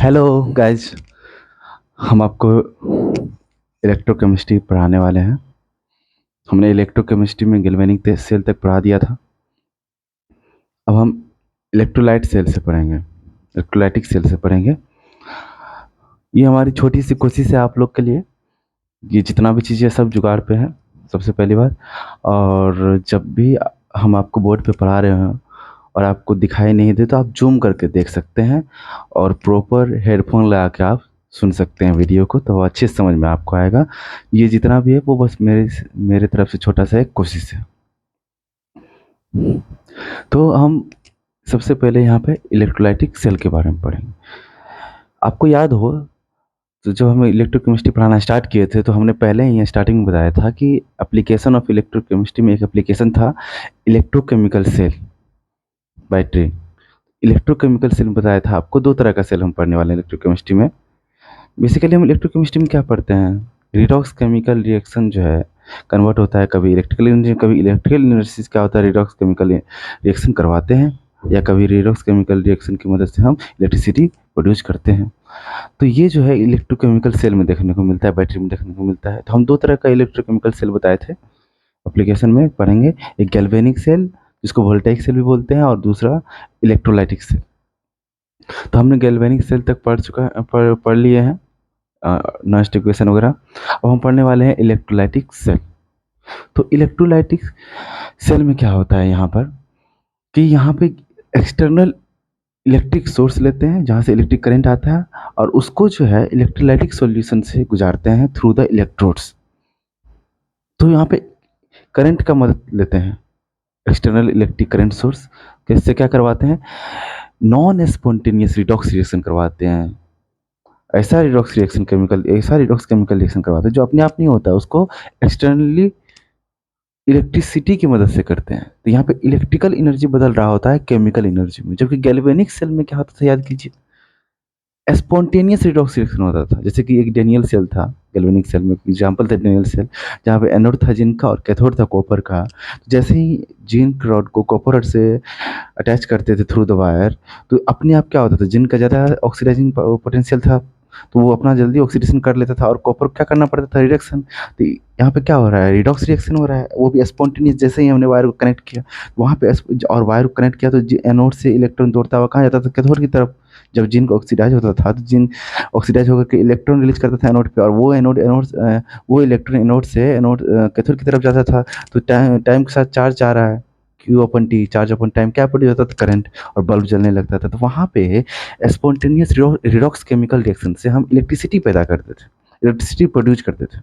Hello guys. हम आपको electrochemistry पढ़ाने वाले हैं। हमने इलेक्ट्रोकेमिस्ट्री में गैल्वेनिक सेल तक पढ़ा दिया था। अब हम इलेक्ट्रोलाइट सेल से पढ़ेंगे, इलेक्ट्रोलाइटिक सेल से पढ़ेंगे। ये हमारी छोटी सी कोशिश है आप लोग के लिए। ये जितना भी चीज़ें सब जुगाड़ पे है, सबसे पहली बात। और जब भी हम आपको बोर्ड पे पढ़ा रहे हो और आपको दिखाई नहीं दे तो आप जूम करके देख सकते हैं और प्रॉपर हेडफोन लगा के आप सुन सकते हैं वीडियो को, तो अच्छे से समझ में आपको आएगा। ये जितना भी है वो बस मेरे तरफ से छोटा सा एक कोशिश है। तो हम सबसे पहले यहाँ पे इलेक्ट्रोलाइटिक सेल के बारे में पढ़ेंगे। आपको याद हो तो जब हम इलेक्ट्रोकेमिस्ट्री पढ़ाना स्टार्ट किए थे तो हमने पहले ही स्टार्टिंग में बताया था कि एप्लीकेशन ऑफ इलेक्ट्रोकेमिस्ट्री में एक एप्लीकेशन था electrochemical cell battery. Electrochemical cell में बताया था आपको दो तरह का सेल हम पढ़ने वाले हैं इलेक्ट्रोकेमिस्ट्री में। बेसिकली हम इलेक्ट्रोकेमिस्ट्री में क्या पढ़ते हैं, रिडॉक्स केमिकल रिएक्शन जो है कन्वर्ट होता है, कभी इलेक्ट्रिकल एनर्जी कभी इलेक्ट्रिकल एनालिसिस क्या होता है, रिडॉक्स केमिकल रिएक्शन करवाते हैं या कभी रिडॉक्स केमिकल रिएक्शन की मदद से हम इलेक्ट्रिसिटी प्रोड्यूस करते हैं। तो ये जो है इलेक्ट्रोकेमिकल सेल में देखने को मिलता है, बैटरी में देखने को मिलता है। तो हम दो तरह का इलेक्ट्रोकेमिकल सेल बताए थे, एप्लीकेशन में पढ़ेंगे। एक गैल्वेनिक सेल जिसको वोल्टेइक सेल भी बोलते हैं और दूसरा इलेक्ट्रोलाइटिक सेल। तो हमने गैल्वेनिक सेल तक पढ़ लिए हैं, नॉइस्ट इक्वेशन वगैरह। अब हम पढ़ने वाले हैं इलेक्ट्रोलाइटिक सेल। तो इलेक्ट्रोलाइटिक सेल में क्या होता है यहाँ पर कि यहाँ पे एक्सटर्नल इलेक्ट्रिक सोर्स लेते हैं जहाँ से इलेक्ट्रिक करंट आता है और उसको जो है इलेक्ट्रोलाइटिक सॉल्यूशन से गुजारते हैं थ्रू द इलेक्ट्रोड्स। तो यहाँ पे करंट का मदद लेते हैं, एक्सटर्नल इलेक्ट्रिक करंट सोर्स। कैसे क्या करवाते हैं, नॉन स्पॉन्टेनियस रिडॉक्स रिएक्शन करवाते हैं। ऐसा रिडॉक्स केमिकल रिएक्शन करवाते हैं जो अपने आप नहीं होता है, उसको एक्सटर्नली इलेक्ट्रिसिटी की मदद से करते हैं। तो यहाँ पे इलेक्ट्रिकल एनर्जी बदल रहा होता है केमिकल एनर्जी में, जबकि गैल्वेनिक सेल में क्या होता था याद कीजिए, स्पॉन्टेनियस रिडॉक्स रिएक्शन होता था। जैसे कि एक डेनियल सेल था, गैल्वेनिक सेल में एग्जांपल था डेनियल सेल, जहाँ पे एनोड था जिंक का और कैथोड था कॉपर का। तो जैसे ही जिंक रॉड को कॉपर रॉड से अटैच करते थे थ्रू द वायर, तो अपने आप क्या होता था, जिंक का ज़्यादा ऑक्सीडाइजिंग पोटेंशियल था तो वो अपना जल्दी ऑक्सीडेशन कर लेता था और कॉपर क्या करना पड़ता था, रिडक्शन। तो यहाँ पे क्या हो रहा है, रिडॉक्स रिएक्शन हो रहा है, वो भी स्पॉन्टेनियस। जैसे ही हमने वायर को कनेक्ट किया वहाँ पे और वायर को कनेक्ट किया तो एनोड से इलेक्ट्रॉन दौड़ता हुआ कहाँ जाता था, कैथोड की तरफ। जब जिंक ऑक्सीडाइज होता था तो जिंक ऑक्सीडाइज होकर के इलेक्ट्रॉन रिलीज करता था एनोड पे, और वो वो इलेक्ट्रॉन एनोड से कैथोड की तरफ जाता था। तो टाइम टाइम के साथ चार्ज जा रहा है, क्यू अपन टी, चार्ज अपन टाइम, क्या प्रोड्यूस होता था, करंट, और बल्ब जलने लगता था। तो वहाँ पे स्पॉन्टेनियस रिडॉक्स केमिकल रिएक्शन से हम इलेक्ट्रिसिटी पैदा करते थे, इलेक्ट्रिसिटी प्रोड्यूस करते थे।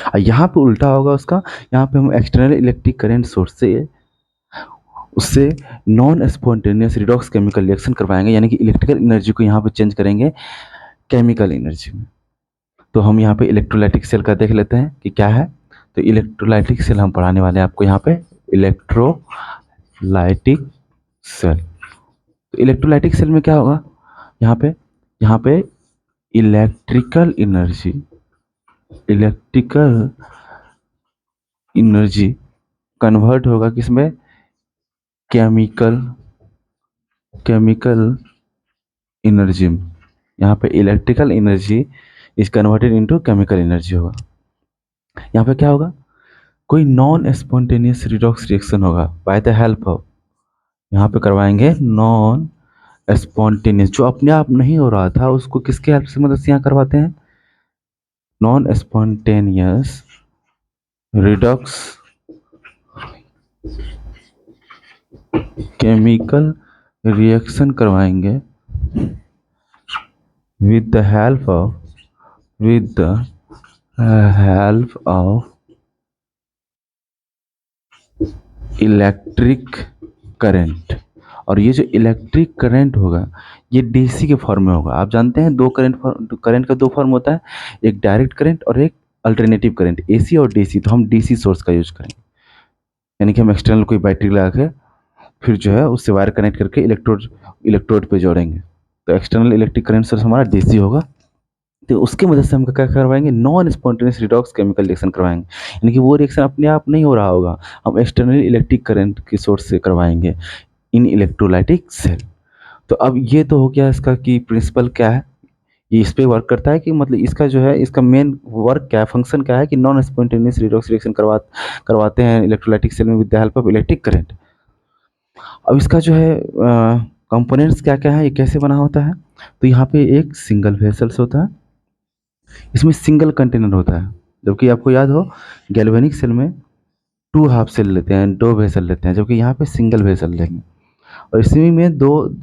और यहाँ पे उल्टा होगा उसका, यहाँ पे हम एक्सटर्नल इलेक्ट्रिक करंट सोर्स से उससे non spontaneous redox chemical reaction करवाएंगे, यानी कि इलेक्ट्रिकल एनर्जी को यहाँ पे चेंज करेंगे केमिकल एनर्जी में। तो हम यहाँ पे इलेक्ट्रोलाइटिक सेल का देख लेते हैं कि क्या है। तो इलेक्ट्रोलाइटिक सेल हम पढ़ाने वाले हैं आपको यहाँ पे, इलेक्ट्रोलाइटिक सेल। तो इलेक्ट्रोलाइटिक सेल में क्या होगा, यहाँ पे इलेक्ट्रिकल एनर्जी कन्वर्ट होगा किसमें, केमिकल एनर्जी में। यहाँ पे electrical energy is converted into chemical energy होगा। यहाँ पे क्या होगा, कोई नॉन स्पॉन्टेनियस रिडॉक्स रिएक्शन होगा बाय द हेल्प ऑफ, यहाँ पे करवाएंगे नॉन स्पॉन्टेनियस, जो अपने आप नहीं हो रहा था उसको किसके हेल्प से, मदद से यहाँ करवाते हैं, non spontaneous redox chemical reaction करवाएंगे with the help of electric current. और ये जो इलेक्ट्रिक करंट होगा ये डीसी के फॉर्म में होगा। आप जानते हैं दो करंट का दो फॉर्म होता है, एक डायरेक्ट करंट और एक अल्टरनेटिव करंट, एसी और डीसी। तो हम डीसी सोर्स का यूज करेंगे, यानी कि हम एक्सटर्नल कोई बैटरी लगा के फिर जो है उससे वायर कनेक्ट करके इलेक्ट्रोड पे जोड़ेंगे। तो एक्सटर्नल इलेक्ट्रिक करंट सोर्स हमारा डीसी होगा। तो उसकी मदद से हम क्या करवाएंगे, non spontaneous redox chemical reaction करवाएंगे, यानी कि वो रिएक्शन अपने आप नहीं हो रहा होगा, हम एक्सटर्नल इलेक्ट्रिक करंट के सोर्स से करवाएंगे इन इलेक्ट्रोलाइटिक सेल। तो अब ये तो हो गया इसका कि प्रिंसिपल क्या है, ये इस पे वर्क करता है कि मतलब इसका जो है इसका मेन वर्क क्या है, फंक्शन क्या है कि नॉन स्पॉन्टेनियस रिडॉक्स रिएक्शन करवाते हैं इलेक्ट्रोलाइटिक सेल में with the help of electric current. अब इसका जो है कंपोनेंट्स क्या क्या है, ये कैसे बना होता है, तो यहाँ पे एक सिंगल वेसल्स होता है, इसमें सिंगल कंटेनर होता है, जबकि आपको याद हो गैल्वेनिक सेल में टू हाफ सेल लेते हैं, दो वेसल लेते हैं, जबकि यहाँ पे सिंगल वेसल लेंगे। और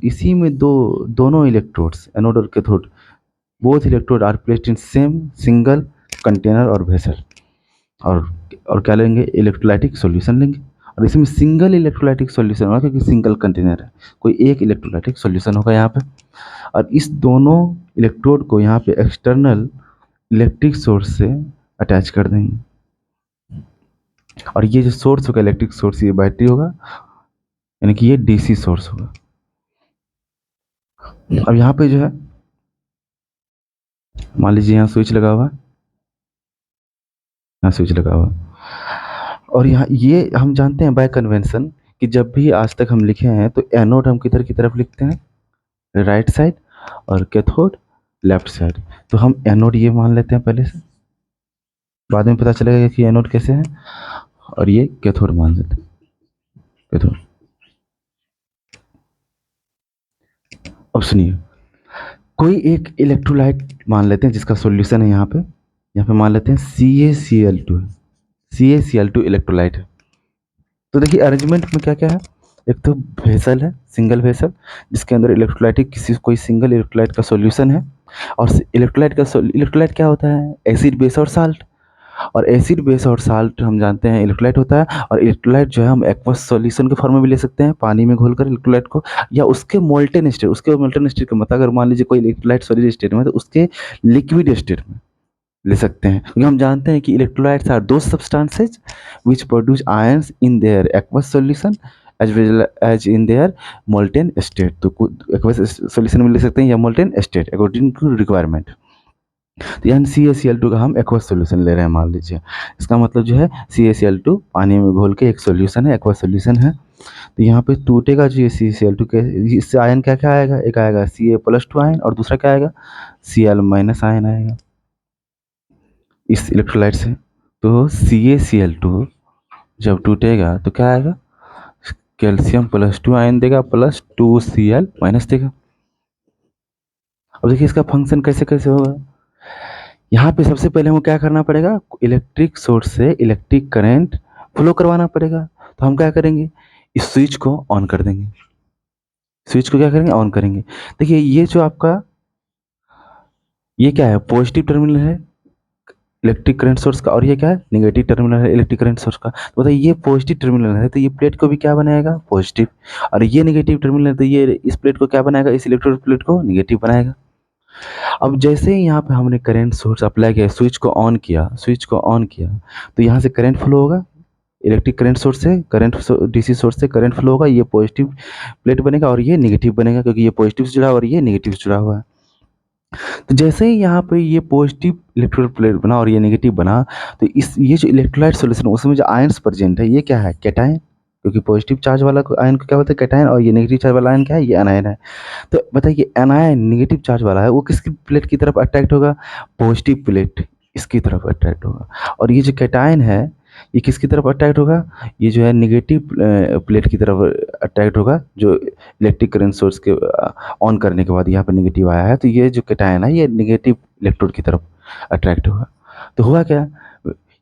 इसी में दोनों इलेक्ट्रोड्स एनोड और cathode both electrode are placed in same single container और वेसल। और और क्या लेंगे, इलेक्ट्रोलाइटिक सॉल्यूशन लेंगे। और इसमें सिंगल इलेक्ट्रोलाइटिक सॉल्यूशन होगा क्योंकि सिंगल कंटेनर है, कोई एक इलेक्ट्रोलाइटिक सॉल्यूशन होगा यहाँ पे। और इस दोनों इलेक्ट्रोड को यहाँ पे एक्सटर्नल इलेक्ट्रिक सोर्स से अटैच कर देंगे। और ये जो सोर्स होगा इलेक्ट्रिक सोर्स, ये बैटरी होगा, यानी कि ये डीसी सोर्स होगा। अब यहाँ पे जो है मान लीजिए यहाँ स्विच लगा हुआ है, यहाँ स्विच लगा हुआ है। और यहाँ ये हम जानते हैं बाय कन्वेंशन कि जब भी आज तक हम लिखे हैं तो एनोड हम किधर की तरफ लिखते हैं, राइट साइड, और कैथोड लेफ्ट साइड। तो हम एनोड ये मान लेते हैं पहले से, बाद में पता चलेगा कि एनोड कैसे है, और ये कैथोड मान लेते हैं, कैथोड। अब सुनिए, कोई एक इलेक्ट्रोलाइट मान लेते हैं जिसका सॉल्यूशन है यहाँ पे मान लेते हैं CaCl2, CaCl2 इलेक्ट्रोलाइट है। तो देखिए अरेंजमेंट में क्या क्या है, एक तो वेसल है, सिंगल वेसल, जिसके अंदर इलेक्ट्रोलाइटिक कोई सिंगल इलेक्ट्रोलाइट का सॉल्यूशन है। और इलेक्ट्रोलाइट क्या होता है, एसिड बेस और साल्ट। और एसिड बेस और साल्ट हम जानते हैं इलेक्ट्रोलाइट होता है। और इलेक्ट्रोलाइट जो है हम एक्वस सॉल्यूशन के फॉर्म में भी ले सकते हैं, पानी में घोलकर इलेक्ट्रोलाइट को, या उसके मोल्टेन स्टेट का मतलब अगर मान लीजिए कोई इलेक्ट्रोलाइट सॉलिड स्टेट में, तो उसके लिक्विड स्टेट में ले सकते हैं, क्योंकि हम जानते हैं कि इलेक्ट्रोलाइट्स आर दो substances which produce ions in their aqueous solution as well as in their molten state. तो एक्वस सॉल्यूशन में ले सकते हैं या molten state according to requirement. तो यानी CaCl2 का हम एक्वस सॉल्यूशन ले रहे हैं मान लीजिए, इसका मतलब जो है CaCl2 पानी में घोल के एक सॉल्यूशन है, एक्वस सॉल्यूशन है। तो यहाँ पे टूटेगा जो ये CaCl2 के, इससे आयन क्या क्या आएगा, एक आएगा Ca+2 आयन और दूसरा क्या आएगा Cl- आयन आएगा इस इलेक्ट्रोलाइट से। तो CaCl2 जब टूटेगा तो क्या आएगा, Ca+2 आयन देगा प्लस 2Cl- देगा। अब देखिए इसका फंक्शन कैसे कैसे होगा, यहाँ पे सबसे पहले हमको क्या करना पड़ेगा, इलेक्ट्रिक सोर्स से इलेक्ट्रिक करंट फ्लो करवाना पड़ेगा। तो हम क्या करेंगे, इस स्विच को ऑन कर देंगे, स्विच को क्या करेंगे, ऑन करेंगे। देखिए ये जो आपका ये क्या है, पॉजिटिव टर्मिनल है इलेक्ट्रिक करंट सोर्स का, और ये क्या है, नेगेटिव टर्मिनल है इलेक्ट्रिक करंट सोर्स का। तो बताइए ये पॉजिटिव टर्मिनल है तो ये प्लेट को भी क्या बनाएगा, पॉजिटिव। और ये नेगेटिव टर्मिनल है तो ये इस प्लेट को क्या बनाएगा, इस इलेक्ट्रोड प्लेट को नेगेटिव बनाएगा। अब जैसे ही यहाँ पे हमने करंट सोर्स अप्लाई किया, स्विच को ऑन किया, तो यहाँ से करंट फ्लो होगा, इलेक्ट्रिक करंट सोर्स से डीसी सोर्स से करंट फ्लो होगा, ये पॉजिटिव प्लेट बनेगा और ये नेगेटिव बनेगा, क्योंकि ये पॉजिटिव से जुड़ा हुआ और ये नेगेटिव से जुड़ा हुआ है। तो जैसे ही यहाँ पे ये पॉजिटिव इलेक्ट्रोड प्लेट बना और ये नेगेटिव बना, तो ये जो इलेक्ट्रोलाइट सॉल्यूशन उसमें जो आयंस प्रेजेंट है ये क्या है, कैटायन, क्योंकि पॉजिटिव चार्ज वाला आयन को क्या होता है, कैटायन, और ये नेगेटिव चार्ज वाला आयन क्या है, ये एनायन है। तो बताइए एनायन नेगेटिव चार्ज वाला है वो किसकी प्लेट की तरफ अट्रैक्ट होगा, पॉजिटिव प्लेट इसकी तरफ अट्रैक्ट होगा। और ये जो कैटायन है ये किसकी तरफ अट्रैक्ट होगा, ये जो है नेगेटिव प्लेट की तरफ अट्रैक्ट होगा, जो इलेक्ट्रिक करंट सोर्स के ऑन करने के बाद यहाँ पर नेगेटिव आया है, तो ये जो कैटायन है ये नेगेटिव इलेक्ट्रोड की तरफ अट्रैक्ट होगा। तो हुआ क्या,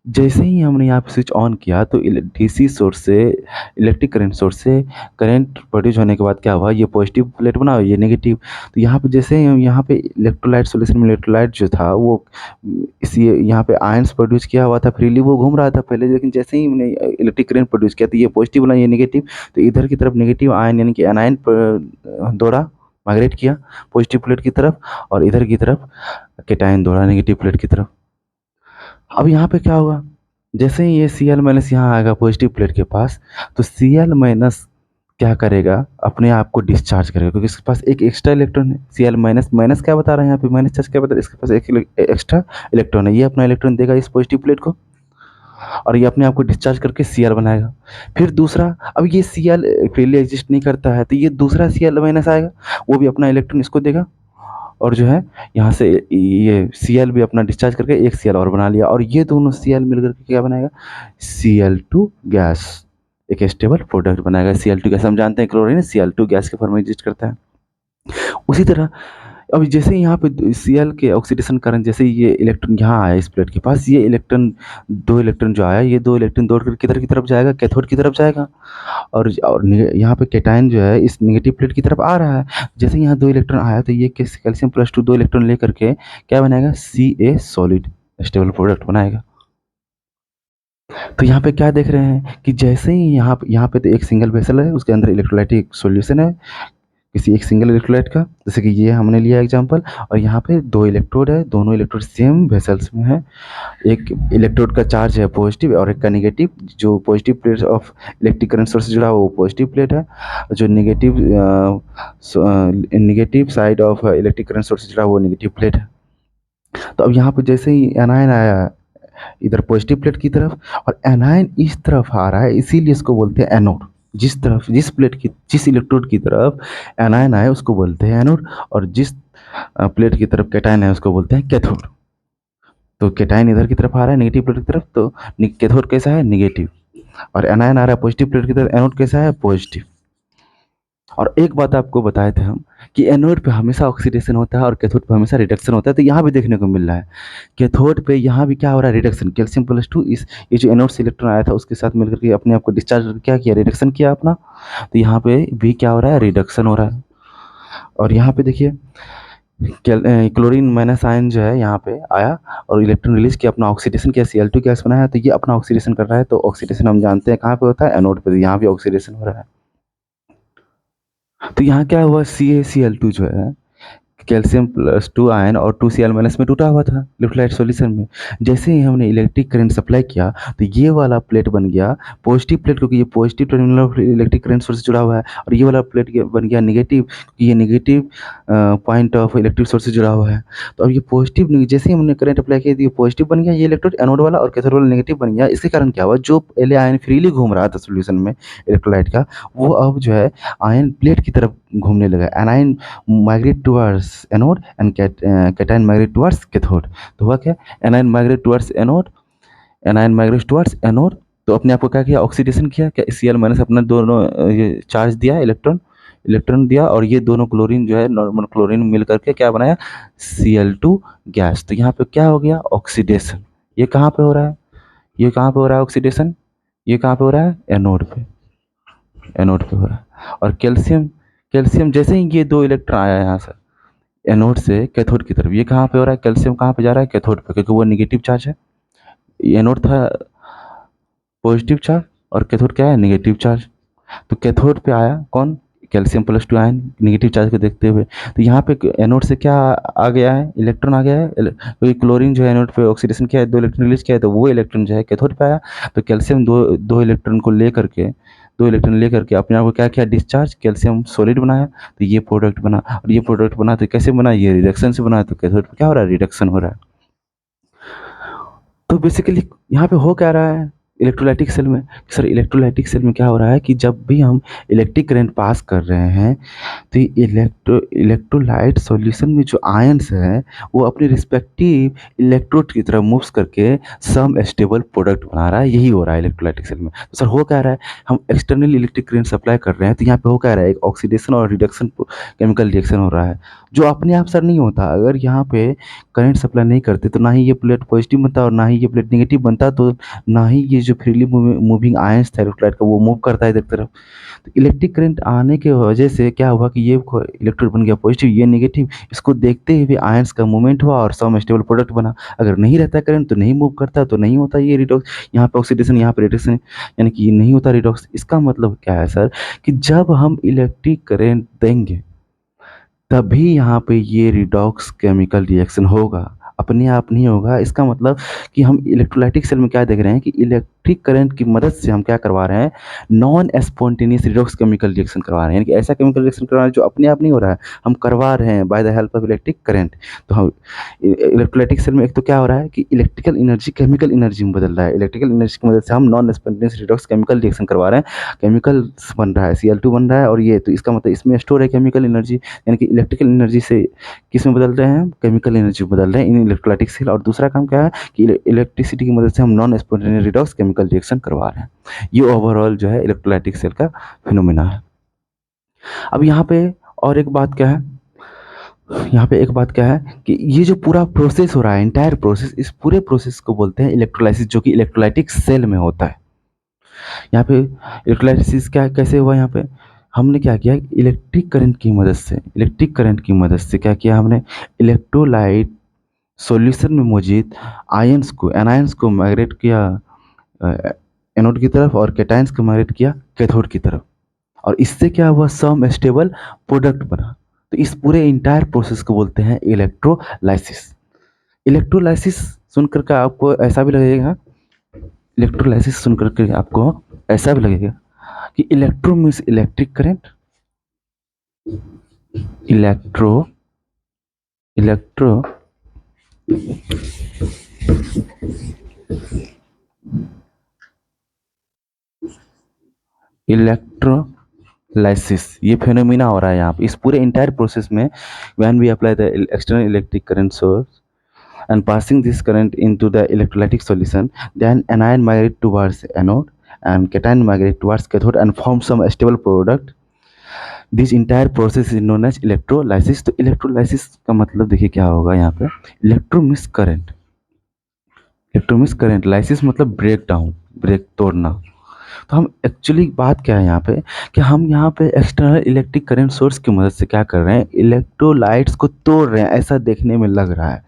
जैसे ही हमने यहाँ पे स्विच ऑन किया तो डीसी सोर्स से इलेक्ट्रिक करंट सोर्स से करंट प्रोड्यूस होने के बाद क्या हुआ, ये पॉजिटिव प्लेट बना ये नेगेटिव। तो यहाँ पे जैसे ही हम यहाँ पे इलेक्ट्रोलाइट सॉल्यूशन में इलेक्ट्रोलाइट जो था वो इसी यहाँ पे आयंस प्रोड्यूस किया हुआ था फ्रीली, वो घूम रहा था पहले, लेकिन जैसे ही हमने इलेक्ट्रिक करंट प्रोड्यूस किया तो ये पॉजिटिव बना ये नेगेटिव, तो इधर की तरफ नेगेटिव आयन यानी कि एनायन दौड़ा माइग्रेट किया पॉजिटिव प्लेट की तरफ, और इधर की तरफ कैटायन दौड़ा नेगेटिव प्लेट की तरफ। अब यहाँ पे क्या होगा, जैसे ही ये Cl- यहाँ आएगा पॉजिटिव प्लेट के पास, तो Cl- क्या करेगा, अपने आप को डिस्चार्ज करेगा, क्योंकि इसके पास एक एक्स्ट्रा इलेक्ट्रॉन है। Cl- माइनस क्या बता रहा है यहाँ पे, माइनस चार्ज क्या बता रहा है, इसके पास एक एक्स्ट्रा इलेक्ट्रॉन है, ये अपना इलेक्ट्रॉन देगा इस पॉजिटिव प्लेट को। और ये अपने आप को डिस्चार्ज करके Cl बनाएगा। फिर दूसरा, अब ये Cl फ्रीली एग्जिस्ट नहीं करता है, तो ये दूसरा Cl माइनस आएगा, वो भी अपना इलेक्ट्रॉन इसको देगा, और जो है यहाँ से ये Cl भी अपना डिस्चार्ज करके एक Cl और बना लिया, और ये दोनों Cl मिलकर के क्या बनाएगा, Cl2 गैस, एक स्टेबल प्रोडक्ट बनाएगा। Cl2 गैस हम जानते हैं क्लोरीन Cl2 गैस के फॉर्म में एग्जिस्ट करता है। उसी तरह अब जैसे ही यहाँ पे Cl के ऑक्सीडेशन कारण जैसे ही ये इलेक्ट्रॉन यहाँ आया इस प्लेट के पास, ये इलेक्ट्रॉन, दो इलेक्ट्रॉन जो आया, ये दो इलेक्ट्रॉन दौड़ कर किधर की तरफ जाएगा, कैथोड की तरफ जाएगा, और यहाँ पे कैटायन जो है इस नेगेटिव प्लेट की तरफ आ रहा है। जैसे यहाँ दो इलेक्ट्रॉन आया तो ये कैल्शियम +2 दो इलेक्ट्रॉन लेकर के क्या बनाएगा, Ca सॉलिड स्टेबल प्रोडक्ट बनाएगा। तो यहाँ पे क्या देख रहे हैं कि जैसे ही यहाँ पे तो एक सिंगल वेसल है, उसके अंदर इलेक्ट्रोलाइटिक सॉल्यूशन है किसी एक सिंगल इलेक्ट्रोलाइट का, जैसे कि ये हमने लिया एग्जांपल, और यहाँ पे दो इलेक्ट्रोड है, दोनों इलेक्ट्रोड सेम वेसल्स में है। एक इलेक्ट्रोड का चार्ज है पॉजिटिव और एक का नेगेटिव। जो positive plate of electric current source से जुड़ा हुआ वो पॉजिटिव प्लेट है, जो negative side of electric current source से जुड़ा हुआ वो नेगेटिव प्लेट है। तो अब यहाँ पे जैसे ही एनायन आया इधर पॉजिटिव प्लेट की तरफ, और एनायन इस तरफ आ रहा है, इसीलिए इसको बोलते हैं एनोड। जिस तरफ, जिस प्लेट की, जिस इलेक्ट्रोड की तरफ एनायन आए उसको बोलते हैं एनोड, और जिस प्लेट की तरफ कैटायन है उसको बोलते हैं कैथोड। तो कैटायन इधर की तरफ आ रहा है नेगेटिव प्लेट की तरफ, तो कैथोड कैसा है, नेगेटिव, और एनायन आ रहा है पॉजिटिव प्लेट की तरफ, एनोड कैसा है, पॉजिटिव। और एक बात आपको बताए थे हम कि एनोड पे हमेशा ऑक्सीडेशन होता है और कैथोड पे हमेशा रिडक्शन होता है, तो यहाँ भी देखने को मिल रहा है। कैथोड पे यहाँ भी क्या हो रहा है, रिडक्शन, कैल्शियम +2 इस ये जो एनोड से इलेक्ट्रॉन आया था उसके साथ मिलकर के अपने आप को डिस्चार्ज क्या किया, रिडक्शन किया अपना, तो यहाँ पे भी क्या हो रहा है, रिडक्शन हो रहा है। और यहाँ पे देखिए क्लोरीन माइनस आयन जो है यहाँ पे आया और इलेक्ट्रॉन रिलीज किया, अपना ऑक्सीडेशन किया, Cl2 गैस बनाया, तो ये अपना ऑक्सीडेशन कर रहा है। तो ऑक्सीडेशन हम जानते हैं कहाँ पे होता है, एनोड पे, तो यहाँ भी ऑक्सीडेशन हो रहा है। तो यहाँ क्या हुआ, CaCl2 जो है कैल्शियम +2 आयन और 2Cl- में टूटा हुआ था इलेक्ट्रोलाइट सॉल्यूशन में। जैसे ही हमने इलेक्ट्रिक करंट सप्लाई किया तो ये वाला प्लेट बन गया पॉजिटिव प्लेट, क्योंकि ये positive terminal of electric current source से जुड़ा हुआ है, और ये वाला प्लेट बन गया नेगेटिव, क्योंकि ये negative point of electric source से जुड़ा हुआ है। तो अब ये पॉजिटिव, जैसे ही हमने करंट अप्लाई किया ये पॉजिटिव बन गया, ये इलेक्ट्रोड एनोड वाला, और कैथोड वाला नेगेटिव बन गया। इसके कारण क्या हुआ, जो पहले आयन फ्रीली घूम रहा था सोल्यूशन में इलेक्ट्रोलाइट का, वो अब जो है आयन प्लेट की तरफ घूमने लगा। Anion migrate towards anode and cation migrate towards cathode. तो हुआ क्या, anion migrate towards anode, anion migrate towards anode, तो अपने आप को क्या किया, ऑक्सीडेशन किया, क्या Cl- अपना दोनों ये चार्ज दिया, इलेक्ट्रॉन इलेक्ट्रॉन दिया, और ये दोनों क्लोरीन जो है नॉर्मल क्लोरीन मिल करके क्या बनाया, Cl2 गैस। तो यहाँ पे क्या हो गया, ऑक्सीडेशन। ये कहाँ पे हो रहा है, ये कहाँ पे हो रहा है ऑक्सीडेशन, ये कहाँ पे हो रहा है, एनोड पे, एनोड पे हो रहा है। और कैल्शियम, कैल्शियम जैसे ही ये दो इलेक्ट्रॉन आया यहाँ से एनोड से कैथोड की तरफ, ये कहाँ पे हो रहा है, कैल्शियम कहाँ पे जा रहा है, कैथोड पे, क्योंकि वो नेगेटिव चार्ज है। ये एनोड था पॉजिटिव चार्ज और कैथोड क्या है, नेगेटिव चार्ज। तो कैथोड पे आया कौन, कैल्शियम +2 आयन नेगेटिव चार्ज को देखते हुए। तो यहाँ पे एनोड से क्या आ गया है, इलेक्ट्रॉन आ गया है, क्योंकि क्लोरीन जो है एनोड पे ऑक्सीडेशन किया है, दो इलेक्ट्रॉन रिलीज किया है, तो वो इलेक्ट्रॉन जो है कैथोड पे आया। तो कैल्शियम दो इलेक्ट्रॉन को लेकर के, दो इलेक्ट्रॉन लेकर के अपने आप को क्या किया, डिस्चार्ज, कैल्शियम सॉलिड बनाया, तो ये प्रोडक्ट बना। और ये प्रोडक्ट बना तो कैसे बना, ये रिडक्शन से बना, तो कैथोड पे क्या हो रहा है, रिडक्शन हो रहा है। तो बेसिकली यहाँ पे हो क्या रहा है इलेक्ट्रोलाइटिक सेल में, सर इलेक्ट्रोलाइटिक सेल में क्या हो रहा है कि जब भी हम इलेक्ट्रिक करंट पास कर रहे हैं तो इलेक्ट्रोलाइट सॉल्यूशन में जो आयंस हैं वो अपने रिस्पेक्टिव इलेक्ट्रोड की तरफ मूव्स करके सम स्टेबल प्रोडक्ट बना रहा है। यही हो रहा है इलेक्ट्रोलाइटिक सेल में। तो सर हो क्या रहा है, हम एक्सटर्नल इलेक्ट्रिक करंट सप्लाई कर रहे हैं, तो यहाँ पे हो क्या रहा है, एक ऑक्सीडेशन और रिडक्शन केमिकल रिएक्शन हो रहा है, जो अपने आप सर नहीं होता। अगर यहाँ पे करंट सप्लाई नहीं करते तो ना ही ये प्लेट पॉजिटिव बनता और ना ही ये प्लेट नेगेटिव बनता, तो ना ही ये जो फ्रीली मूविंग आयंस था इलेक्ट्रोलाइट का वो मूव करता है इधर तरफ। तो इलेक्ट्रिक करंट आने की वजह से क्या हुआ कि ये इलेक्ट्रोड बन गया पॉजिटिव, ये नेगेटिव, इसको देखते हुए आयंस का मूवमेंट हुआ और सम स्टेबल प्रोडक्ट बना। अगर नहीं रहता करंट तो नहीं मूव करता, तो नहीं होता ये रिडॉक्स, यहाँ पे ऑक्सीडेशन, यहाँ पे रिडक्शन, यानी कि नहीं होता रिडॉक्स। इसका मतलब क्या है सर कि जब हम इलेक्ट्रिक करंट देंगे तभी यहाँ पे ये रिडॉक्स केमिकल रिएक्शन होगा, अपने आप नहीं होगा। इसका मतलब कि हम इलेक्ट्रोलाइटिक सेल में क्या देख रहे हैं कि इलेक्ट्रिक करंट की मदद से हम क्या करवा रहे हैं, non spontaneous redox chemical reaction करवा रहे हैं, यानी कि ऐसा केमिकल रिएक्शन करवा रहे हैं जो अपने आप नहीं हो रहा है, हम करवा रहे हैं by the help of electric current. तो हम इलेक्ट्रोलाइटिक सेल में एक तो क्या हो रहा है कि इलेक्ट्रिकल एनर्जी केमिकल एनर्जी में बदल रहा है, इलेक्ट्रिकल एनर्जी की मदद से हम non spontaneous redox chemical reaction करवा रहे हैं, केमिकल्स बन रहा है, Cl2 बन रहा है, और ये तो इसका मतलब इसमें स्टोर है केमिकल एनर्जी, यानी कि इलेक्ट्रिकल एनर्जी से किस में बदल रहे हैं, हम केमिकल एनर्जी में बदल रहे हैं इन इलेक्ट्रोलाइटिक सेल। और दूसरा काम क्या है कि इलेक्ट्रिसिटी की मदद से हम non spontaneous redox chemical reaction करवा रहे हैं। ये ओवरऑल जो है इलेक्ट्रोलाइटिक सेल का फिनोमिना है। अब यहाँ पे और एक बात क्या है, यहाँ पे एक बात क्या है कि ये जो पूरा प्रोसेस हो रहा है, इंटायर प्रोसेस, इस पूरे प्रोसेस को बोलते हैं इलेक्ट्रोलाइसिस, जो कि इलेक्ट्रोलाइटिक सेल में होता है। यहाँ पे इलेक्ट्रोलाइसिस क्या कैसे हुआ, यहाँ पे हमने क्या किया, इलेक्ट्रिक करंट की मदद से, इलेक्ट्रिक करंट की मदद से क्या किया हमने, इलेक्ट्रोलाइट सॉल्यूशन में मौजूद आयंस को, एनायंस को माइग्रेट किया एनोड की तरफ, और कैटायंस को माइग्रेट किया कैथोड की तरफ, और इससे क्या हुआ, सम स्टेबल प्रोडक्ट बना। तो इस पूरे इंटायर प्रोसेस को बोलते हैं इलेक्ट्रोलाइसिस। इलेक्ट्रोलाइसिस सुनकर के आपको ऐसा भी लगेगा, इलेक्ट्रोलाइसिस सुनकर के आपको ऐसा भी लगेगा कि electro means electric current, electro electro electrolysis, ये फेनोमिना हो रहा है यहाँ पे इस पूरे इंटायर प्रोसेस में। When we apply the external electric current source and passing this current into the electrolytic solution, then anion migrate towards anode and cation migrate towards cathode and form some stable product. This entire process is known as electrolysis। तो electrolysis का मतलब देखिए क्या होगा यहाँ पे, electro means current, electro means current, lysis मतलब break down, break तोड़ना। तो हम एक्चुअली बात क्या है यहाँ पे कि हम यहाँ पे एक्सटर्नल इलेक्ट्रिक करंट सोर्स की मदद से क्या कर रहे हैं, इलेक्ट्रोलाइट्स को तोड़ रहे हैं, ऐसा देखने में लग रहा है।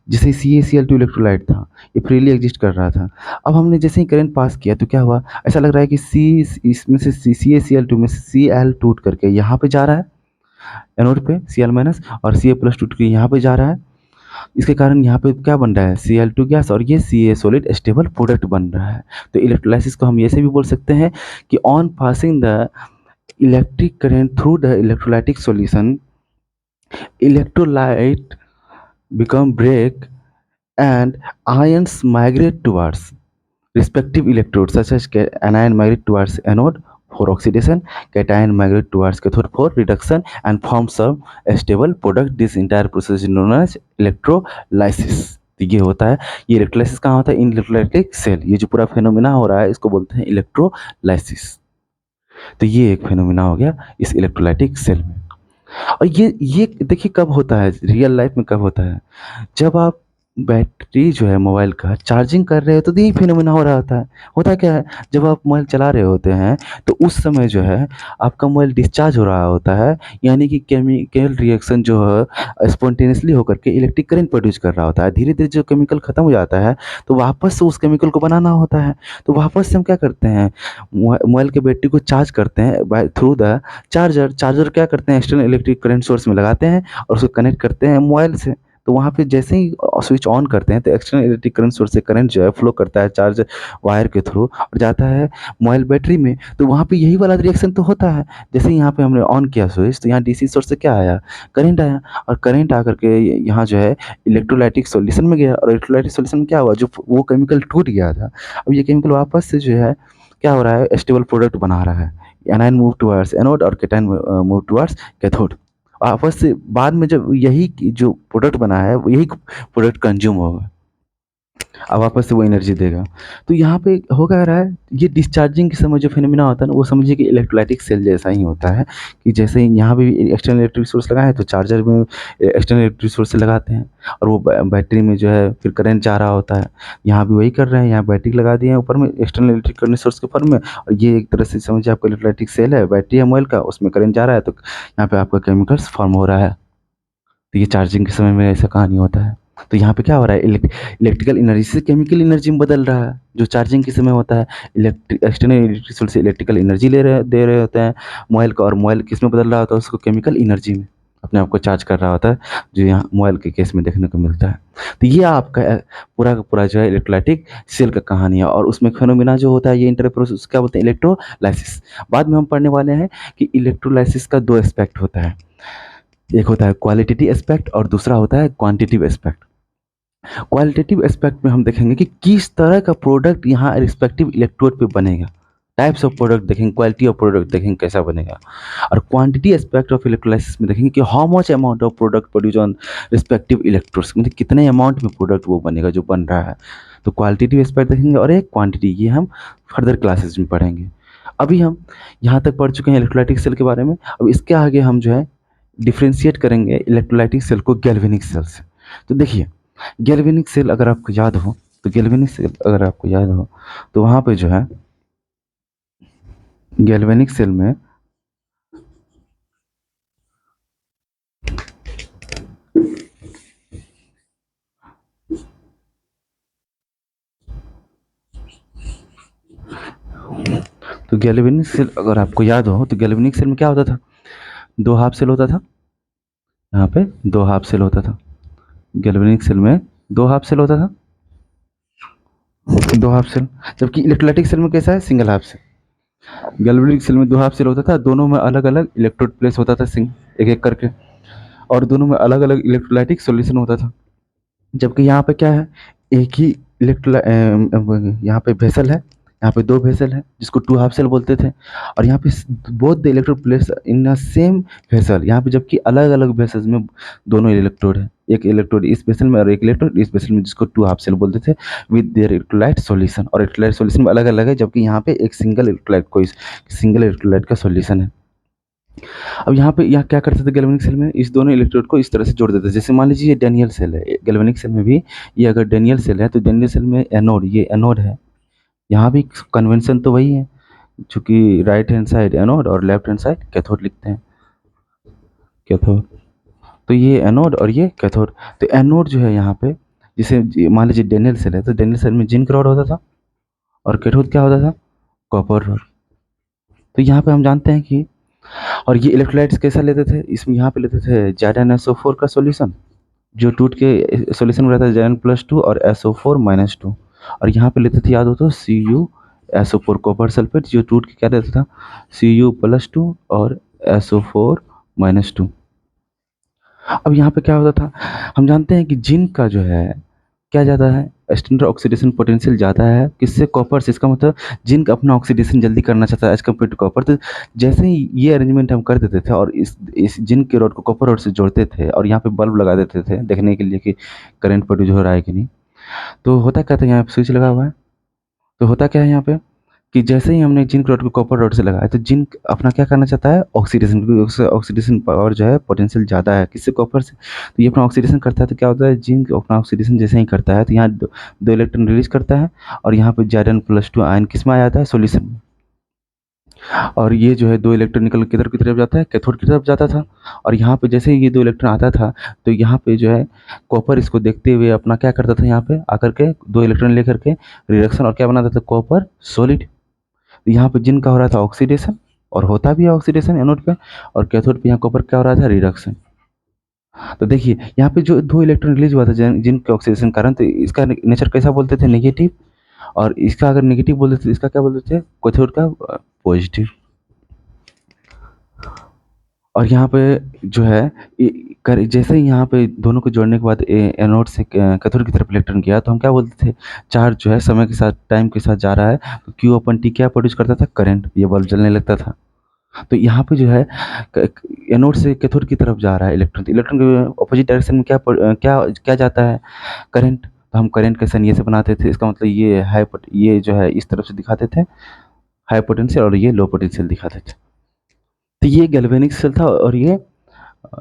जैसे CaCl2 इलेक्ट्रोलाइट था, ये फ्रीली एग्जिस्ट कर रहा था, अब हमने जैसे ही करंट पास किया तो क्या हुआ, ऐसा लग रहा है कि इसमें से CaCl2 में से Cl टूट करके यहाँ पे जा रहा है एनोड पे Cl माइनस, और Ca प्लस टूट के यहाँ पे जा रहा है। इसके कारण यहाँ पे क्या बन रहा है, Cl2 गैस, और ये Ca सॉलिड स्टेबल प्रोडक्ट बन रहा है। तो इलेक्ट्रोलाइसिस को हम ऐसे भी बोल सकते हैं कि on passing the electric current through the electrolytic solution, electrolyte become break and ions migrate towards respective electrodes, such as anion migrate towards anode for oxidation, cation migrate towards cathode for reduction and form some stable product। This entire process is known as electrolysis। तो ये होता है, ये electrolysis कहाँ होता है, इन electrolytic cell. ये जो पूरा फेनोमिना हो रहा है इसको बोलते हैं इलेक्ट्रोलाइसिस। तो ये एक फेनोमिना हो गया इस इलेक्ट्रोलाइटिक सेल में। और ये देखिए कब होता है, रियल लाइफ में कब होता है, जब आप बैटरी जो है मोबाइल का चार्जिंग कर रहे हो तो यही फिनोमिना हो रहा होता है। होता क्या है, जब आप मोबाइल चला रहे होते हैं तो उस समय जो है आपका मोबाइल डिस्चार्ज हो रहा होता है, यानी कि केमिकल रिएक्शन जो है स्पॉन्टेनियसली होकर के इलेक्ट्रिक करंट प्रोड्यूस कर रहा होता है। धीरे धीरे जो केमिकल ख़त्म हो जाता है तो वापस से उस केमिकल को बनाना होता है। तो वापस से हम क्या करते हैं, मोबाइल के बैटरी को चार्ज करते हैं by through the charger. Charger क्या करते हैं, एक्सटर्नल इलेक्ट्रिक करंट सोर्स में लगाते हैं और उसको कनेक्ट करते हैं मोबाइल से। तो वहाँ पे जैसे ही स्विच ऑन करते हैं तो एक्सटर्नल इलेक्ट्रिक करंट सोर्स से करंट जो है फ्लो करता है चार्ज वायर के थ्रू और जाता है मोबाइल बैटरी में। तो वहाँ पे यही वाला रिएक्शन तो होता है। जैसे ही यहाँ पे हमने ऑन किया स्विच तो यहाँ डीसी सोर्स से क्या आया, करंट आया, और करंट आकर के यहाँ जो है इलेक्ट्रोलाइटिक सॉल्यूशन में गया, और इलेक्ट्रोलाइटिक सॉल्यूशन में क्या हुआ, जो वो केमिकल टूट गया था, अब ये केमिकल वापस से जो है क्या हो रहा है, स्टेबल प्रोडक्ट बना रहा है। एनायन मूव टुवर्ड्स एनोड और कैटायन मूव टुवर्ड्स कैथोड। वापस से बाद में जब यही जो प्रोडक्ट बना है वो यही प्रोडक्ट कंज्यूम होगा, अब वापस से वो एनर्जी देगा। तो यहाँ पे हो क्या रहा है, ये डिस्चार्जिंग के समय जो फिनोमिना होता है ना, वो समझिए कि इलेक्ट्रोलाइटिक सेल जैसा ही होता है कि जैसे ही यहाँ भी एक्सटर्नल इलेक्ट्रिक सोर्स लगाए तो चार्जर में एक्सटर्नल इलेक्ट्रिक सोर्स से लगाते हैं, और वो बैटरी में जो है फिर करंट जा रहा होता है। यहाँ भी वही कर रहे हैं, यहाँ बैटरी लगा दिए हैं ऊपर में एक्सटर्नल इलेक्ट्रिक करंट सोर्स के ऊपर में, और ये एक तरह से समझिए आपका इलेक्ट्रोलाइटिक सेल है, बैटरी है मोबाइल का, उसमें करंट जा रहा है, तो यहाँ पे आपका केमिकल्स फॉर्म हो रहा है। तो ये चार्जिंग के समय में ऐसा कहानी होता है। तो यहाँ पे क्या हो रहा है, इलेक्ट्रिकल एनर्जी से केमिकल एनर्जी में बदल रहा है, जो चार्जिंग के समय होता है। एक्सटर्नल इलेक्ट्रिक सोर्स से इलेक्ट्रिकल एनर्जी दे रहे होते हैं मोबाइल को, और मोबाइल किस में बदल रहा होता है, उसको केमिकल एनर्जी में। अपने आप को चार्ज कर रहा होता है, जो यहाँ मोबाइल के केस में देखने को मिलता है। तो ये आपका पूरा का पूरा जो है इलेक्ट्रोलाइटिक सेल का कहानी है, और उसमें फेनोमेना जो होता है ये इंटर प्रोसेस क्या बोलते हैं, इलेक्ट्रोलाइसिस। बाद में हम पढ़ने वाले हैं कि इलेक्ट्रोलाइसिस का दो एस्पेक्ट होता है, एक होता है क्वालिटेटिव एस्पेक्ट और दूसरा होता है क्वांटिटिव एस्पेक्ट। क्वालिटेटिव एस्पेक्ट में हम देखेंगे कि किस तरह का प्रोडक्ट यहाँ रिस्पेक्टिव इलेक्ट्रोड पे बनेगा, टाइप्स ऑफ प्रोडक्ट देखेंगे, क्वालिटी ऑफ प्रोडक्ट देखेंगे कैसा बनेगा। और क्वांटिटी एस्पेक्ट ऑफ इलेक्ट्रोलाइसिस में देखेंगे कि how much amount of product produce on respective electrodes, मतलब कितने अमाउंट में प्रोडक्ट वो बनेगा जो बन रहा है। तो क्वालिटेटिव एस्पेक्ट देखेंगे और एक क्वांटिटी, ये हम फर्दर क्लासेस में पढ़ेंगे। अभी हम यहाँ तक पढ़ चुके हैं इलेक्ट्रोलाइटिक सेल के बारे में। अब इसके आगे हम जो है डिफ्रेंशिएट करेंगे इलेक्ट्रोलाइटिक सेल को गैल्वेनिक सेल से। तो देखिए, गैल्वेनिक सेल अगर आपको याद हो, तो गैल्वेनिक सेल अगर आपको याद हो तो वहाँ पे जो है गैल्वेनिक सेल में तो गैल्वेनिक सेल अगर आपको याद हो तो गैल्वेनिक सेल में क्या होता था, दो हाफ सेल होता था। यहाँ पे दो हाफ सेल होता था, गैल्वेनिक सेल में दो हाफ सेल होता था, दो हाफ सेल। जबकि इलेक्ट्रोलाइटिक सेल में कैसा है, single half cell. Galvanic cell में दो हाफ सेल होता था, दोनों में अलग अलग इलेक्ट्रोड प्लेस होता था, सिंग एक एक करके, और दोनों में अलग अलग इलेक्ट्रोलाइटिक सॉल्यूशन होता था। जबकि यहाँ पे क्या है, एक ही इलेक्ट्रो यहाँ पे वेसल है, यहाँ पे दो वेसल है जिसको टू हाफ सेल बोलते थे। और यहाँ पे both the electrode place in a same vessel, यहाँ पे जबकि अलग अलग वेसल्स में दोनों इलेक्ट्रोड है, एक इलेक्ट्रोड इस वेसल में और एक इलेक्ट्रोड इस वेसल में, जिसको टू हाफ सेल बोलते थे, विद देयर इलेक्ट्रोलाइट सॉल्यूशन। और इलेक्ट्रोलाइट सॉल्यूशन में अलग अलग है, जबकि यहाँ पे एक सिंगल इलेक्ट्रोलाइट, कोई सिंगल इलेक्ट्रोलाइट का सॉल्यूशन है। अब यहाँ पे यहाँ क्या करते थे गैल्वेनिक सेल में, इस दोनों इलेक्ट्रोड को इस तरह से जोड़ देते थे। जैसे मान लीजिए ये डैनियल सेल है, गैल्वेनिक सेल में भी ये अगर डैनियल सेल है तो डैनियल सेल में एनोड, ये एनोड है। यहाँ भी कन्वेंशन तो वही है, चूंकि राइट हैंड साइड एनोड और लेफ्ट हैंड साइड कैथोड लिखते हैं, कैथोड। तो ये एनोड और ये कैथोड। तो एनोड जो है यहाँ पे, जिसे मान लीजिए डैनियल सेल है तो डैनियल सेल में जिंक रॉड होता था, और कैथोड क्या होता था, कॉपर रॉड। तो यहाँ पे हम जानते हैं कि, और ये इलेक्ट्रोलाइट्स कैसा लेते थे, इसमें यहाँ पे लेते थे ZnSO4 का सॉल्यूशन, जो टूट के सॉल्यूशन में रहता है Zn+2 और SO4-2। और यहाँ पे लेते थे, याद हो तो, CuSO4 कॉपर सल्फेट, जो टूट के क्या रहता था, Cu+2 और SO4-2। अब यहाँ पे क्या होता था, हम जानते हैं कि जिंक का जो है क्या ज़्यादा है, स्टैंडर्ड ऑक्सीडेशन पोटेंशियल ज़्यादा है किससे, कॉपर से। इसका मतलब जिंक अपना ऑक्सीडेशन जल्दी करना चाहता है एज कम्पेयर टू कॉपर। तो जैसे ही ये अरेंजमेंट हम कर देते थे और इस जिंक के रॉड को कॉपर रॉड से जोड़ते थे और यहाँ पे बल्ब लगा देते थे देखने के लिए कि करंट प्रोड्यूस हो रहा है कि नहीं, तो होता क्या था, यहाँ पे स्विच लगा हुआ है, तो होता क्या है यहाँ पे कि जैसे ही हमने जिंक रॉड को कॉपर रॉड से लगाया तो जिंक अपना क्या करना चाहता है, ऑक्सीडेशन, क्योंकि उससे ऑक्सीडेशन पावर जो है पोटेंशियल ज़्यादा है किससे, कॉपर से। तो ये अपना ऑक्सीडेशन करता है, तो क्या होता है, जिंक अपना ऑक्सीडेशन जैसे ही करता है तो यहाँ दो इलेक्ट्रॉन रिलीज करता है, और यहाँ पे Zn+2 आयन किस में आ जाता है, सोल्यूशन में। और ये जो है दो इलेक्ट्रॉन निकल किधर की तरफ जाता है, कैथोड की तरफ जाता था। और यहाँ पे जैसे ही ये दो इलेक्ट्रॉन आता था तो यहाँ पे जो है कॉपर इसको देखते हुए अपना क्या करता था, यहाँ पे आकर के दो इलेक्ट्रॉन लेकर के रिडक्शन, और क्या बनाता था, कॉपर सॉलिड। यहाँ पे जिनका हो रहा था ऑक्सीडेशन, और होता भी है ऑक्सीडेशन एनोड पे, और कैथोड पे यहाँ कॉपर क्या हो रहा था, रिडक्शन। तो देखिए यहाँ पे जो दो इलेक्ट्रॉन रिलीज हुआ था जिंक के ऑक्सीडेशन कारण, तो इसका नेचर कैसा बोलते थे, नेगेटिव। और इसका अगर नेगेटिव बोलते थे तो इसका क्या बोलते थे, कैथोड का पॉजिटिव। और यहाँ पे जो है जैसे ही यहाँ पे दोनों को जोड़ने के बाद एनोड से कैथोड की तरफ इलेक्ट्रॉन गया, तो हम क्या बोलते थे, चार्ज जो है समय के साथ, टाइम के साथ जा रहा है, तो Q/T क्या प्रोड्यूस करता था, करंट, ये बल्ब जलने लगता था। तो यहाँ पे जो है एनोड से कैथोड की तरफ जा रहा है इलेक्ट्रॉन, तो इलेक्ट्रॉन के अपोजिट डायरेक्शन में क्या क्या जाता है, करंट। तो हम करंट का साइन ये से बनाते थे, इसका मतलब ये जो है इस तरफ से दिखाते थे हाई पोटेंशियल, और ये लो पोटेंशियल दिखाते थे। तो ये गैल्वेनिक सेल था और ये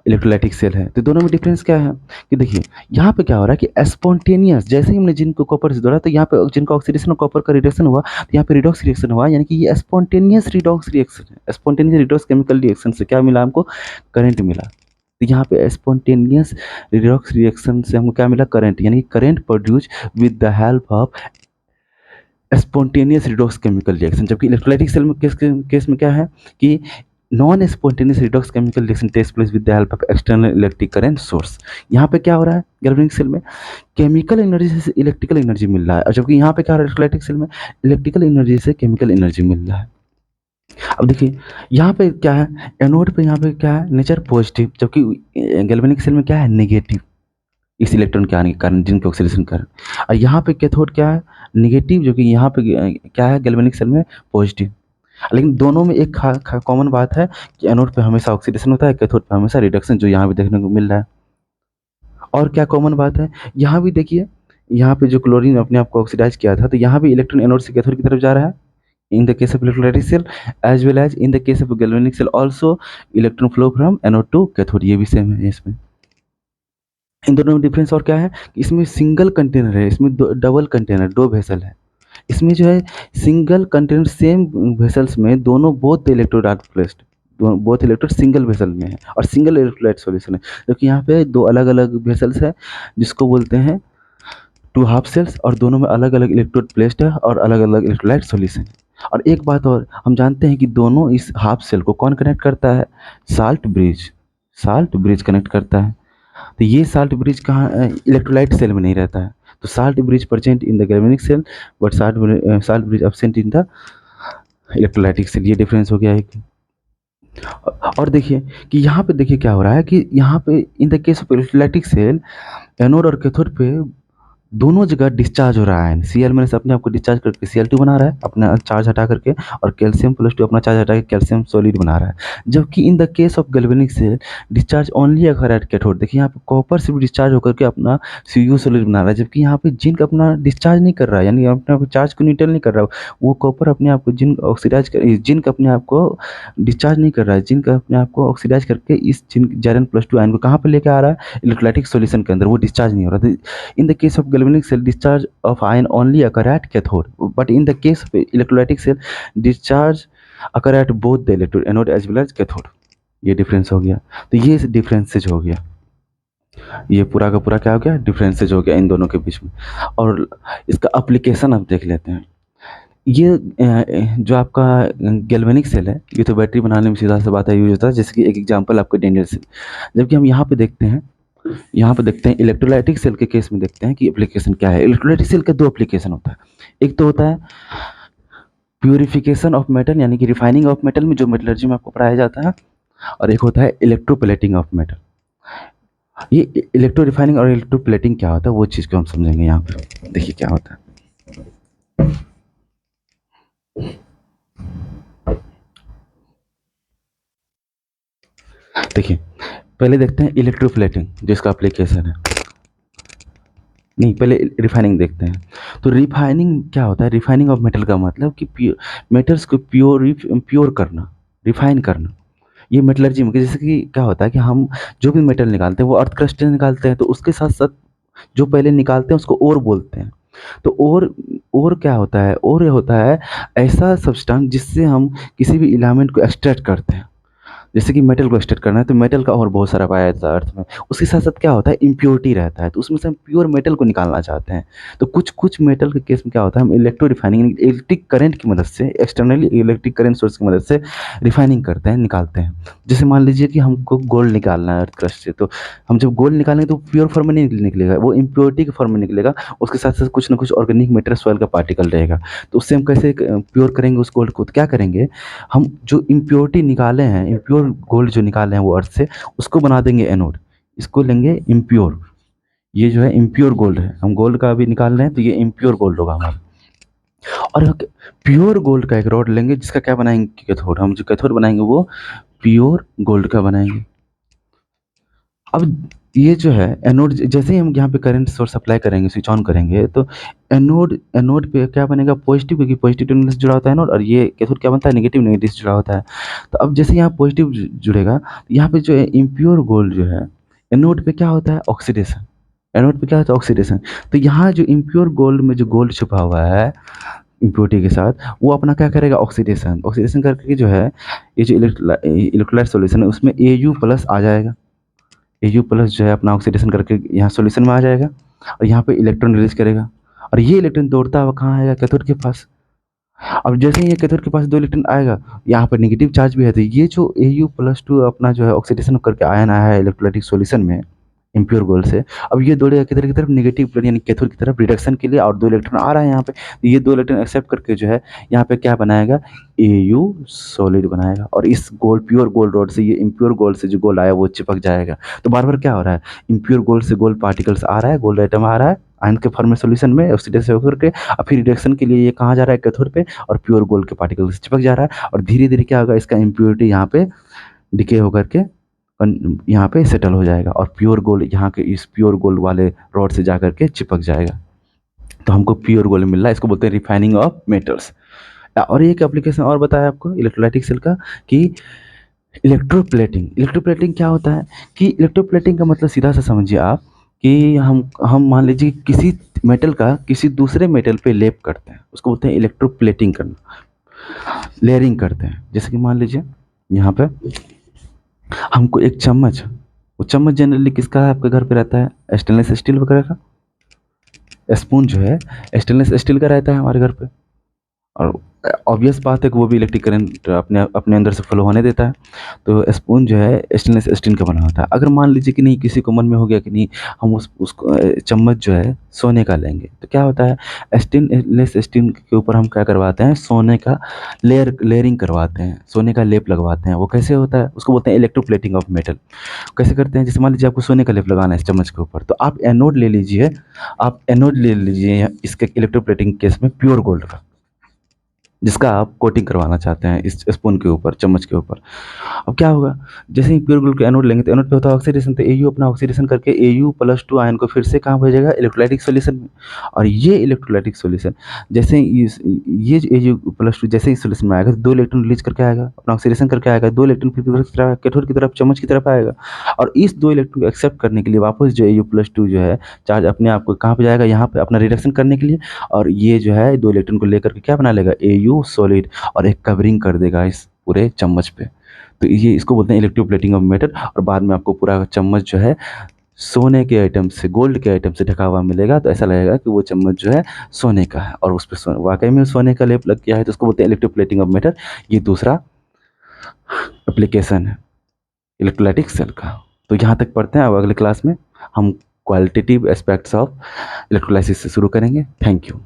इलेक्ट्रोलाइटिक सेल है। तो दोनों में डिफरेंस क्या है कि देखिए यहाँ पे क्या हो रहा है कि स्पॉन्टेनियस, जैसे ही हमने जिंक को कॉपर से जोड़ा तो यहाँ पे जिंक का ऑक्सीडेशन और कॉपर का रिडक्शन हुआ, तो यहाँ पे रिडॉक्स रिएक्शन हुआ, यानी कि ये स्पॉन्टेनियस रिडॉक्स रिएक्शन है। स्पॉन्टेनियस रिडॉक्स केमिकल रिएक्शन से क्या मिला हमको, करंट मिला। तो यहाँ पे स्पॉन्टेनियस रिडॉक्स रिएक्शन से हमको क्या मिला, करंट, यानी कि current produce with the help of spontaneous redox chemical reaction. जबकि इलेक्ट्रोलाइटिक सेल में केस में क्या है कि non spontaneous redox chemical reaction takes place with the help of external electric current source. यहाँ पे क्या हो रहा है गैल्वेनिक सेल में, केमिकल एनर्जी से इलेक्ट्रिकल एनर्जी मिल रहा है, और जबकि यहाँ पे क्या हो रहा है इलेक्ट्रोलाइटिक सेल में, इलेक्ट्रिकल एनर्जी से केमिकल एनर्जी मिल रहा है। अब देखिए यहाँ पे क्या है, एनोड पे यहाँ पे क्या है नेचर पॉजिटिव, जबकि गैल्वेनिक सेल में क्या है नेगेटिव, इस इलेक्ट्रॉन के आने के कारण, जिनके ऑक्सीडेशन के कारण। और यहाँ पे कैथोड क्या है निगेटिव, जो कि यहाँ पे क्या है गैल्वेनिक सेल में पॉजिटिव। लेकिन दोनों में एक कॉमन बात है कि एनोड पे हमेशा ऑक्सीडेशन होता है, कैथोड पे हमेशा रिडक्शन, जो यहाँ भी देखने को मिल रहा है। और क्या कॉमन बात है, यहाँ भी देखिए, यहाँ पे जो क्लोरीन अपने आप को ऑक्सीडाइज किया था, तो यहाँ भी इलेक्ट्रॉन एनोड से कैथोड की तरफ जा रहा है in the case of electrolytic cell, as well as in the case of galvanic cell also electron flow from anode to cathode, ये भी सेम है इसमें। इन दोनों में डिफरेंस और क्या है, इसमें सिंगल कंटेनर है, इसमें डबल कंटेनर, दो वेसल है। इसमें जो है सिंगल कंटेनर सेम वेसल्स में दोनों both electrode are placed, both electrode single vessel में है और सिंगल इलेक्ट्रोलाइट सॉल्यूशन है, क्योंकि यहाँ पे दो अलग अलग वेसल्स है जिसको बोलते हैं टू हाफ सेल्स, और दोनों में अलग अलग इलेक्ट्रोड प्लेस्ड है और अलग अलग इलेक्ट्रोलाइट सॉल्यूशन। और एक बात और, हम जानते हैं कि दोनों इस हाफ सेल को कौन कनेक्ट करता है, salt bridge, salt bridge connect करता है। तो ये साल्ट ब्रिज कहाँ, इलेक्ट्रोलाइट सेल में नहीं रहता है, तो salt bridge present in the galvanic cell but salt bridge absent in the electrolytic cell, ये डिफरेंस हो गया एक। और देखिए कि यहाँ पे देखिए क्या हो रहा है कि यहाँ पे in the case of electrolytic cell anode और कैथोड पे दोनों जगह डिस्चार्ज हो रहा है, सीएल में से अपने आप को डिस्चार्ज करके Cl2 बना रहा है अपना चार्ज हटा करके, और कैल्शियम+2 अपना चार्ज हटा के कैल्शियम सॉलिड बना रहा है। जबकि in the case of galvanic cell discharge only अगर एट कैथोड, देखिए यहाँ पे कॉपर से भी डिस्चार्ज होकर के अपना Cu सॉलिड बना रहा है, जबकि यहाँ पे जिंक अपना डिस्चार्ज नहीं कर रहा है, यानी अपने आप को चार्ज को न्यूट्रल नहीं कर रहा है, वो कॉपर अपने आप को जिंक ऑक्सीडाइज कर, जिंक अपने आप को डिस्चार्ज नहीं कर रहा है, जिंक अपने आप को ऑक्सीडाइज करके इस जिंक Zn+2 आयन को कहाँ पर लेके आ रहा है इलेक्ट्रोलाइटिक सॉल्यूशन के अंदर, वो डिस्चार्ज नहीं हो रहा। In the case of galvanic cell, discharge of ion only occur at cathode, but in the case of electrolytic cell, discharge occur at both the electrode, anode as well as cathode। ये difference हो गया, तो ये differences हो गया, ये पूरा का पूरा क्या हो गया डिफरेंसेज हो गया इन दोनों के बीच में। और इसका एप्लीकेशन आप देख लेते हैं। ये जो आपका गैल्वेनिक सेल है, ये तो बैटरी बनाने में सीधा सा बात है यूज होता है, जैसे कि एक एग्जांपल आपको डेंजर सेल। जबकि हम यहाँ पे देखते हैं, यहाँ पे देखते हैं इलेक्ट्रोलाइटिक सेल के केस में देखते हैं कि एप्लीकेशन क्या है। इलेक्ट्रोलाइटिक सेल का दो एप्लीकेशन होता है, एक तो होता है प्यूरिफिकेशन ऑफ मेटल, यानी कि रिफाइनिंग ऑफ मेटल में जो मेटलर्जी में आपको पढ़ाया जाता है, और एक होता है इलेक्ट्रोप्लेटिंग ऑफ मेटल। ये इलेक्ट्रो रिफाइनिंग और इलेक्ट्रोप्लेटिंग क्या होता है वो चीज़ को हम समझेंगे। यहाँ पे देखिए क्या होता है, देखिए पहले देखते हैं इलेक्ट्रोप्लेटिंग जिसका एप्लीकेशन है, नहीं पहले रिफाइनिंग देखते हैं। तो रिफाइनिंग क्या होता है, रिफाइनिंग ऑफ मेटल का मतलब कि मेटल्स को प्योर करना, रिफाइन करना। ये मेटलर्जी में जैसे कि क्या होता है कि हम जो भी मेटल निकालते हैं वो अर्थ क्रस्ट से निकालते हैं, तो उसके साथ साथ जो पहले निकालते हैं उसको ओर बोलते हैं। तो ओर क्या होता है, ओर ये होता है ऐसा सब्सटेंस जिससे हम किसी भी एलिमेंट को एक्सट्रैक्ट करते हैं। जैसे कि मेटल को एक्सट्रैक्ट करना है तो मेटल का और बहुत सारा पाया जाता है अर्थ में, उसके साथ साथ क्या होता है इम्प्योरिटी रहता है, तो उसमें से हम प्योर मेटल को निकालना चाहते हैं। तो कुछ कुछ मेटल के केस में क्या होता है, हम इलेक्ट्रो रिफाइनिंग इलेक्ट्रिक करंट की मदद से, एक्सटर्नली इलेक्ट्रिक करंट सोर्स की मदद से रिफाइनिंग करते हैं, निकालते हैं। जैसे मान लीजिए कि हमको गोल्ड निकालना है अर्थ क्रस्ट से, तो हम जब गोल्ड निकालेंगे तो प्योर फॉर्म में नहीं निकलेगा, वो इम्प्योरिटी के फॉर्म में निकलेगा, उसके साथ साथ कुछ ना कुछ ऑर्गेनिक मैटर सॉइल का पार्टिकल रहेगा। तो उससे हम कैसे प्योर करेंगे उस गोल्ड को, तो क्या करेंगे, हम जो इम्प्योरिटी निकाले हैं, इम्प्योर गोल्ड जो निकाले हैं वो अर्थ से, उसको बना देंगे एनोड, इसको लेंगे इम्प्योर। ये जो है इम्प्योर गोल्ड है, हम गोल्ड का अभी निकाल रहे हैं तो ये इम्प्योर गोल्ड होगा हमारा। और प्योर गोल्ड का एक रॉड लेंगे जिसका क्या बनाएंगे कैथोड, हम जो कैथोड बनाएंगे वो प्योर गोल्ड का बनाएंगे। अब ये जो है एनोड, जैसे ही हम यहाँ पे करंट सोर्स अप्लाई करेंगे, स्विच ऑन करेंगे, तो एनोड एनोड पे क्या बनेगा पॉजिटिव, क्योंकि पॉजिटिव टर्मिनल से जुड़ा होता है एनोड, और ये कैथोड क्या बनता है नेगेटिव, नेगेटिव से जुड़ा होता है। तो अब जैसे यहाँ पॉजिटिव जुड़ेगा, तो यहाँ पे जो है इम्प्योर गोल्ड जो है एनोड पे क्या होता है ऑक्सीडेशन, एनोड पे क्या होता है ऑक्सीडेशन। तो यहाँ जो इम्प्योर गोल्ड में जो गोल्ड छुपा हुआ है इम्प्योरिटी के साथ, वो अपना क्या करेगा ऑक्सीडेशन, ऑक्सीडेशन करके जो है ये जो इलेक्ट्रोलाइट सॉल्यूशन है उसमें Au+ आ जाएगा, Au+ जो है अपना ऑक्सीडेशन करके यहाँ सॉल्यूशन में आ जाएगा, और यहाँ पे इलेक्ट्रॉन रिलीज करेगा, और ये इलेक्ट्रॉन दौड़ता हुआ कहाँ आएगा कैथोड के पास, अब जैसे ही ये कैथोड के पास 2 इलेक्ट्रॉन आएगा, यहाँ पर नेगेटिव चार्ज भी है, तो ये जो Au+2 अपना जो है ऑक्सीडेशन करके आयन आया है इलेक्ट्रोलाइटिक सॉल्यूशन में इम्प्योर गोल्ड से, अब ये दौड़ेगा किधर की तरफ, नेगेटिव प्लेन यानी कैथोड की तरफ रिडक्शन के लिए, और 2 इलेक्ट्रॉन आ रहा है यहाँ पे, तो ये 2 इलेक्ट्रॉन एक्सेप्ट करके जो है यहाँ पे क्या बनाएगा, Au सॉलिड बनाएगा, और इस गोल्ड प्योर गोल्ड रोड से ये इम्प्योर गोल्ड से जो गोल्ड आया वो चिपक जाएगा। तो बार बार क्या हो रहा है, इम्प्योर गोल्ड से गोल्ड पार्टिकल्स आ रहा है, गोल्ड आइटम आ रहा है आयन के फॉर्म में सॉल्यूशन में ऑक्सीडेशन होकर के, और फिर रिडक्शन के लिए ये कहाँ जा रहा है, कैथोड पे, और प्योर गोल्ड के पार्टिकल से चिपक जा रहा है, और धीरे धीरे क्या होगा, इसका इम्प्योरिटी यहाँ पे डिके होकर के यहाँ पे सेटल हो जाएगा, और प्योर गोल्ड यहाँ के इस प्योर गोल्ड वाले रॉड से जा करके चिपक जाएगा। तो हमको प्योर गोल्ड मिल रहा है, इसको बोलते हैं रिफाइनिंग ऑफ मेटल्स। और एक एप्लीकेशन और बताया आपको इलेक्ट्रोलाइटिक सेल का, कि इलेक्ट्रोप्लेटिंग। इलेक्ट्रोप्लेटिंग क्या होता है, कि इलेक्ट्रोप्लेटिंग का मतलब सीधा सा समझिए आप, कि हम मान लीजिए किसी मेटल का किसी दूसरे मेटल पे लेप करते हैं, उसको बोलते हैं इलेक्ट्रोप्लेटिंग करना, लेयरिंग करते हैं। जैसे कि मान लीजिए यहाँ पे हमको एक चम्मच, वो चम्मच जनरली किसका है आपके घर पे रहता है, स्टेनलेस स्टील वगैरह का। स्पून जो है स्टेनलेस स्टील का रहता है हमारे घर पे, और ऑब्वियस बात है कि वो भी इलेक्ट्रिक करंट अपने अपने अंदर से फ्लो होने देता है। तो स्पून जो है स्टेनलेस स्टील का बना होता है। अगर मान लीजिए कि नहीं, किसी को मन में हो गया कि नहीं हम उसको चम्मच जो है सोने का लेंगे, तो क्या होता है, स्टेनलेस स्टील के ऊपर हम क्या करवाते हैं, सोने का लेयरिंग करवाते हैं, सोने का लेप लगवाते हैं। वो कैसे होता है, उसको बोलते हैं इलेक्ट्रोप्लेटिंग ऑफ मेटल। कैसे करते हैं, जैसे मान लीजिए आपको सोने का लेप लगाना है इस चम्मच के ऊपर, तो आप एनोड ले लीजिए, आप एनोड ले लीजिए इसके इलेक्ट्रोप्लेटिंग केस में प्योर गोल्ड का, जिसका आप कोटिंग करवाना चाहते हैं इस स्पून के ऊपर, चम्मच के ऊपर। अब क्या होगा, जैसे ही प्योर गोल्ड का एनोड लेंगे तो एनोड पे होता है ऑक्सीडेशन, तो Au अपना ऑक्सीडेशन करके Au+2 आयन को फिर से कहाँ भेजेगा, इलेक्ट्रोलाइटिक सॉल्यूशन में। और ये इलेक्ट्रोलाइटिक सॉल्यूशन जैसे ही ये Au+2 जैसे ही सॉल्यूशन में आएगा तो 2 इलेक्ट्रॉन रिलीज करके आएगा, अपना ऑक्सीडेशन करके आएगा, 2 इलेक्ट्रॉन फिर कैथोड की तरफ चम्मच की तरफ आएगा, और इस 2 इलेक्ट्रॉन को एक्सेप्ट करने के लिए वापस जो Au+2 जो है चार्ज अपने आप को कहाँ पे जाएगा, यहाँ पे अपना रिडक्शन करने के लिए, और ये जो है 2 इलेक्ट्रॉन को लेकर के क्या बना लेगा, Au सॉलिड, और एक कवरिंग कर देगा इस पूरे चम्मच पे। तो ये इसको बोलते हैं इलेक्ट्रोप्लेटिंग ऑफ मेटल। और बाद में आपको पूरा चम्मच जो है सोने के आइटम से, गोल्ड के आइटम से ढका हुआ मिलेगा, तो ऐसा लगेगा कि वो चम्मच जो है सोने का है, और उस पर वाकई में सोने का लेप लग गया है, तो उसको बोलते हैं इलेक्ट्रोप्लेटिंग ऑफ मेटल। ये दूसरा एप्लीकेशन है इलेक्ट्रोलाइटिक सेल का। तो यहाँ तक पढ़ते हैं, अब अगले क्लास में हम क्वालिटेटिव एस्पेक्ट्स ऑफ इलेक्ट्रोलाइसिस से शुरू करेंगे। Thank you.